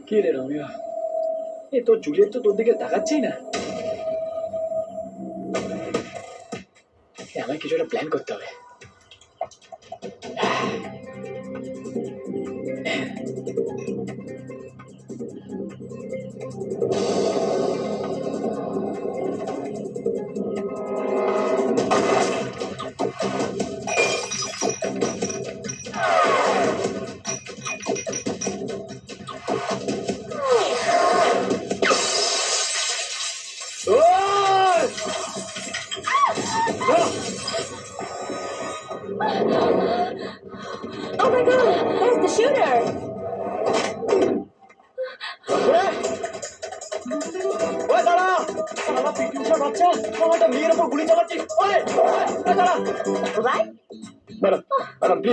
কি রে রমিয়া, এ তোর জুলিয়েট তো তোর দিকে তাকাচ্ছেই না। আমায় কিছু একটা প্ল্যান করতে হবে। Oh my god, there's the shooter! মেয়ের উপর গুলি চালাচ্ছিস। দাঁড়া ম্যাডাম, ম্যাডাম প্লিজ।